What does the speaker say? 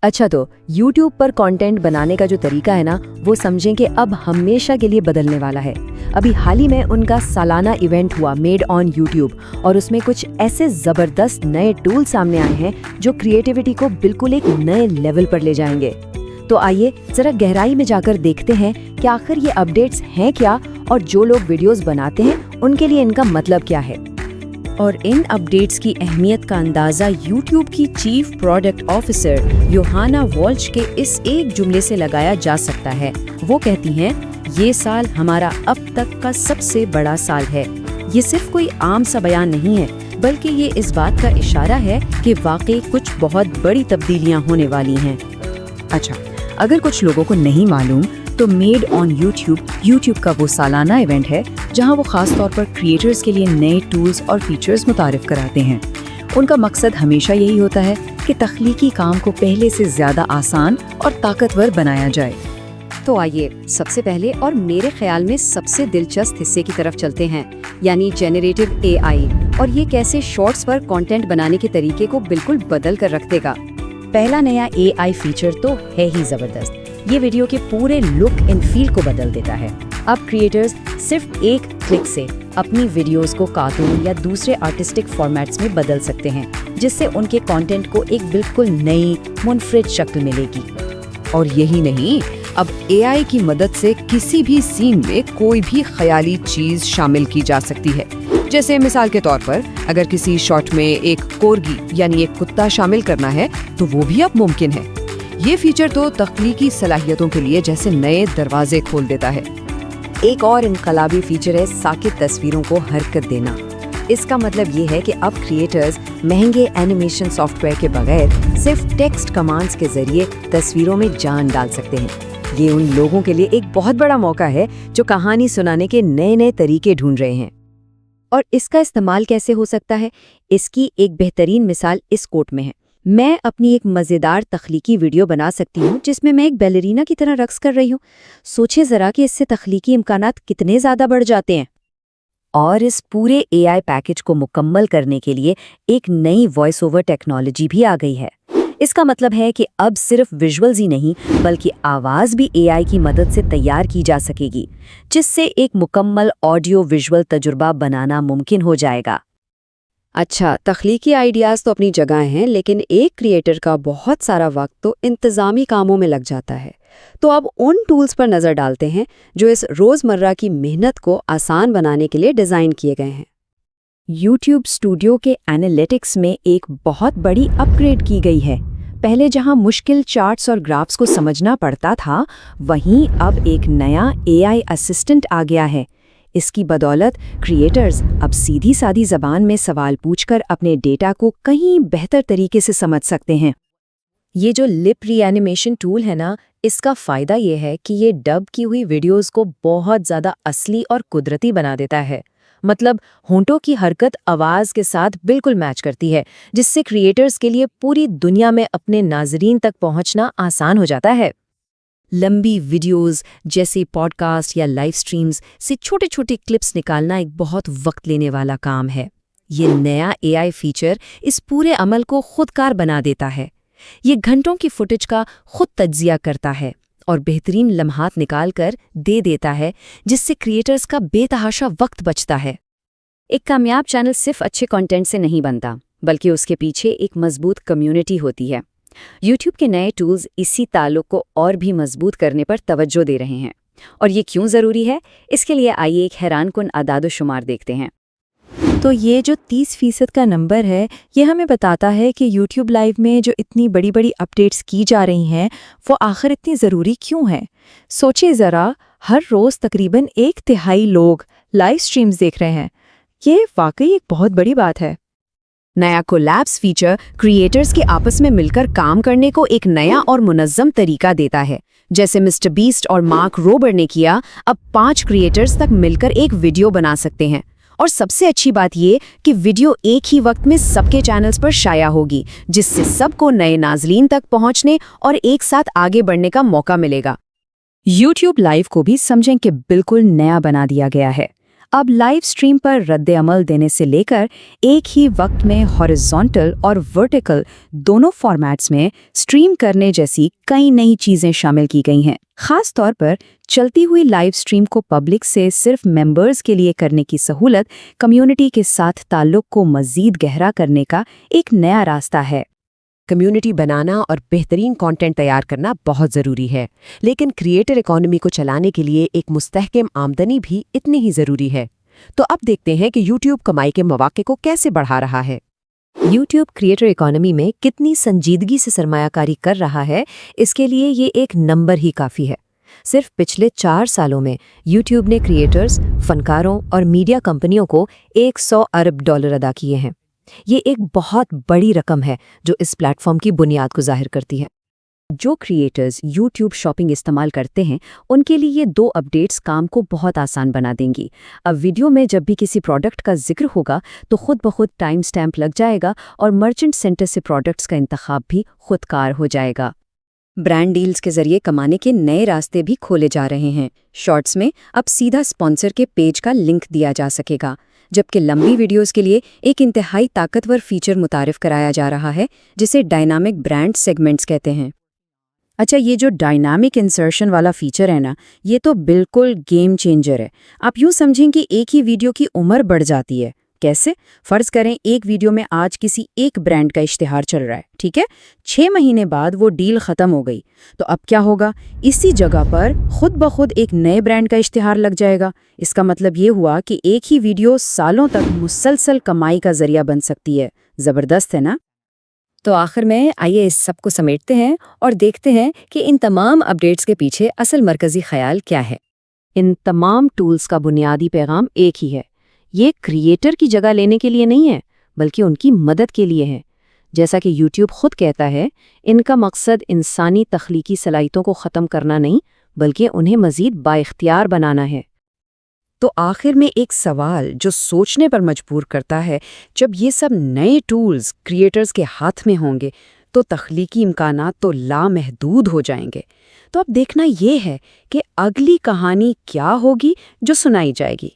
अच्छा, तो YouTube पर कंटेंट बनाने का जो तरीका है ना, वो समझें कि अब हमेशा के लिए बदलने वाला है। अभी हाल ही में उनका सालाना इवेंट हुआ मेड ऑन YouTube, और उसमें कुछ ऐसे ज़बरदस्त नए टूल सामने आए हैं जो क्रिएटिविटी को बिल्कुल एक नए लेवल पर ले जाएंगे। तो आइए ज़रा गहराई में जाकर देखते हैं कि आखिर ये अपडेट्स हैं क्या, और जो लोग वीडियोस बनाते हैं उनके लिए इनका मतलब क्या है। और इन अपडेट्स की अहमियत का अंदाज़ा YouTube की chief product officer Yohana Walsh के इस एक जुमले से लगाया जा सकता है। वो कहती हैं, ये साल हमारा अब तक का सबसे बड़ा साल है। ये सिर्फ कोई आम सा बयान नहीं है, बल्कि ये इस बात का इशारा है कि वाकई कुछ बहुत बड़ी तब्दीलियां होने वाली हैं। अच्छा, अगर कुछ लोगों को नहीं मालूम, तो मेड ऑन यूट्यूब का वो सालाना इवेंट है जहां वो खास तौर पर क्रिएटर्स के लिए नए टूल्स और फीचर्स मुतारिफ कराते हैं। उनका मकसद हमेशा यही होता है कि तख्लीकी काम को पहले से ज़्यादा आसान और ताकतवर बनाया जाए। तो आइए सबसे पहले और मेरे ख्याल में सबसे दिलचस्प हिस्से की तरफ चलते हैं, यानी जेनरेटिव AI, और ये कैसे शॉर्ट्स पर कंटेंट बनाने के तरीके को बिल्कुल बदल कर रख देगा। पहला नया AI फीचर तो है ही ज़बरदस्त। ये वीडियो के पूरे लुक एंड फील को बदल देता है। अब क्रिएटर्स सिर्फ एक क्लिक से अपनी वीडियोस को कार्टून या दूसरे आर्टिस्टिक फॉर्मेट्स में बदल सकते हैं, जिससे उनके कंटेंट को एक बिल्कुल नई मुनफरिद शक्ल मिलेगी। और यही नहीं, अब AI की मदद से किसी भी सीन में कोई भी ख्याली चीज शामिल की जा सकती है। जैसे मिसाल के तौर पर अगर किसी शॉट में एक कोर्गी यानी एक कुत्ता शामिल करना है, तो वो भी अब मुमकिन है। ये फीचर तो तख्लीकी सलाहियतों के लिए जैसे नए दरवाजे खोल देता है। एक और इनकलाबी फीचर है साकित तस्वीरों को हरकत देना। इसका मतलब ये है कि अब क्रिएटर्स महंगे एनिमेशन सॉफ्टवेयर के बगैर सिर्फ टेक्स्ट कमांड्स के जरिए तस्वीरों में जान डाल सकते हैं। ये उन लोगों के लिए एक बहुत बड़ा मौका है जो कहानी सुनाने के नए नए तरीके ढूंढ रहे हैं। और इसका इस्तेमाल कैसे हो सकता है, इसकी एक बेहतरीन मिसाल इस कोट में है। मैं अपनी एक मज़ेदार तख्लीकी वीडियो बना सकती हूँ जिसमें मैं एक बैलरीना की तरह रक्स कर रही हूँ। सोचिए ज़रा कि इससे तख्लीकी इम्कानात कितने ज़्यादा बढ़ जाते हैं। और इस पूरे AI पैकेज को मुकम्मल करने के लिए एक नई वॉइस ओवर टेक्नोलॉजी भी आ गई है। इसका मतलब है कि अब सिर्फ विजुअल्स ही नहीं, बल्कि आवाज़ भी AI की मदद से तैयार की जा सकेगी, जिससे एक मुकम्मल ऑडियो विजुअल तजुर्बा बनाना मुमकिन हो जाएगा। अच्छा, तख्लीकी आइडियाज़ तो अपनी जगह हैं, लेकिन एक क्रिएटर का बहुत सारा वक्त तो इंतज़ामी कामों में लग जाता है। तो अब उन टूल्स पर नज़र डालते हैं जो इस रोज़मर्रा की मेहनत को आसान बनाने के लिए डिज़ाइन किए गए हैं। YouTube स्टूडियो के एनालिटिक्स में एक बहुत बड़ी अपग्रेड की गई है। पहले जहां मुश्किल चार्ट्स और ग्राफ्स को समझना पड़ता था, वहीं अब एक नया AI असिस्टेंट आ गया है। इसकी बदौलत क्रिएटर्स अब सीधी सादी ज़बान में सवाल पूछकर अपने डेटा को कहीं बेहतर तरीके से समझ सकते हैं। ये जो लिप रीएनिमेशन टूल है ना, इसका फ़ायदा ये है कि ये डब की हुई वीडियोस को बहुत ज़्यादा असली और कुदरती बना देता है। मतलब होंठों की हरकत आवाज़ के साथ बिल्कुल मैच करती है, जिससे क्रिएटर्स के लिए पूरी दुनिया में अपने नाज़रीन तक पहुंचना आसान हो जाता है। लंबी वीडियोस जैसे पॉडकास्ट या लाइव स्ट्रीम्स से छोटे छोटे क्लिप्स निकालना एक बहुत वक्त लेने वाला काम है। ये नया AI फीचर इस पूरे अमल को खुदकार बना देता है। ये घंटों की फुटेज का खुद तज्जिया करता है और बेहतरीन लम्हात निकाल कर दे देता है, जिससे क्रिएटर्स का बेतहाशा वक्त बचता है। एक कामयाब चैनल सिर्फ अच्छे कंटेंट से नहीं बनता, बल्कि उसके पीछे एक मजबूत कम्युनिटी होती है। YouTube के नए टूल्स इसी ताल्लुक को और भी मजबूत करने पर तवज्जो दे रहे हैं। और ये क्यों ज़रूरी है, इसके लिए आइए एक हैरानकुन आदाद-ओ-शुमार देखते हैं। तो ये जो 30% का नंबर है, ये हमें बताता है कि YouTube लाइव में जो इतनी बड़ी बड़ी अपडेट्स की जा रही हैं, वो आखिर इतनी ज़रूरी क्यों हैं। सोचिए ज़रा, हर रोज़ तकरीबन 1/3 लोग लाइव स्ट्रीम्स देख रहे हैं। ये वाकई एक बहुत बड़ी बात है। नया कोलैब्स फीचर क्रिएटर्स के आपस में मिलकर काम करने को एक नया और मुनज़्ज़म तरीका देता है। जैसे मिस्टर बीस्ट और मार्क रोबर ने किया, अब 5 क्रिएटर्स तक मिलकर एक वीडियो बना सकते हैं। और सबसे अच्छी बात ये कि वीडियो एक ही वक्त में सबके चैनल्स पर शाया होगी, जिससे सबको नए नाज़रीन तक पहुंचने और एक साथ आगे बढ़ने का मौका मिलेगा। YouTube लाइव को भी समझें कि बिल्कुल नया बना दिया गया है। अब लाइव स्ट्रीम पर रद्द अमल देने से लेकर एक ही वक्त में हॉरिजॉन्टल और वर्टिकल दोनों फॉर्मेट्स में स्ट्रीम करने जैसी कई नई चीजें शामिल की गई हैं। खास तौर पर चलती हुई लाइव स्ट्रीम को पब्लिक से सिर्फ मेंबर्स के लिए करने की सहूलत कम्युनिटी के साथ ताल्लुक को मजीद गहरा करने का एक नया रास्ता है। कम्युनिटी बनाना और बेहतरीन कंटेंट तैयार करना बहुत ज़रूरी है, लेकिन क्रिएटर इकोनॉमी को चलाने के लिए एक मुस्तहकम आमदनी भी इतनी ही ज़रूरी है। तो अब देखते हैं कि YouTube कमाई के मौके को कैसे बढ़ा रहा है। YouTube क्रिएटर इकोनॉमी में कितनी संजीदगी से सरमायाकारी कर रहा है, इसके लिए ये एक नंबर ही काफ़ी है। सिर्फ पिछले 4 सालों में YouTube ने क्रिएटर्स, फनकारों और मीडिया कंपनियों को $100 अरब अदा किए हैं। ये एक बहुत बड़ी रकम है जो इस प्लेटफॉर्म की बुनियाद को जाहिर करती है। जो क्रिएटर्स YouTube शॉपिंग इस्तेमाल करते हैं, उनके लिए ये 2 अपडेट्स काम को बहुत आसान बना देंगी। अब वीडियो में जब भी किसी प्रोडक्ट का जिक्र होगा तो खुद ब खुद टाइम स्टैम्प लग जाएगा और मर्चेंट सेंटर से प्रोडक्ट्स का इंतखाब भी खुदकार हो जाएगा। ब्रांड डील्स के जरिए कमाने के नए रास्ते भी खोले जा रहे हैं। शॉर्ट्स में अब सीधा स्पॉन्सर के पेज का लिंक दिया जा सकेगा, जबकि लंबी वीडियोस के लिए एक इंतहाई ताकतवर फीचर मुतारिफ कराया जा रहा है जिसे डायनामिक ब्रांड सेगमेंट्स कहते हैं। अच्छा, ये जो डायनामिक इंसर्शन वाला फीचर है ना, ये तो बिल्कुल गेम चेंजर है। आप यूँ समझें कि एक ही वीडियो की उम्र बढ़ जाती है। कैसे? फर्ज करें एक वीडियो में आज किसी एक ब्रांड का इश्तिहार चल रहा है, ठीक है? 6 महीने बाद वो डील खत्म हो गई, तो अब क्या होगा? इसी जगह पर खुद ब खुद एक नए ब्रांड का इश्तिहार लग जाएगा। इसका मतलब ये हुआ कि एक ही वीडियो सालों तक मुसलसल कमाई का जरिया बन सकती है। जबरदस्त है ना? तो आखिर में आइए इस सब को समेटते हैं और देखते हैं कि इन तमाम अपडेट्स के पीछे असल मरकजी ख्याल क्या है। इन तमाम टूल्स का बुनियादी पैगाम एक ही है। ये क्रिएटर की जगह लेने के लिए नहीं है, बल्कि उनकी मदद के लिए है। जैसा कि YouTube खुद कहता है, इनका मकसद इंसानी तख्लीकी सलाहियतों को ख़त्म करना नहीं, बल्कि उन्हें मज़ीद बाइख्तियार बनाना है। तो आखिर में एक सवाल जो सोचने पर मजबूर करता है, जब ये सब नए टूल्स क्रिएटर्स के हाथ में होंगे तो तख्लीकी इम्कानात तो लामहदूद हो जाएंगे। तो अब देखना ये है कि अगली कहानी क्या होगी जो सुनाई जाएगी।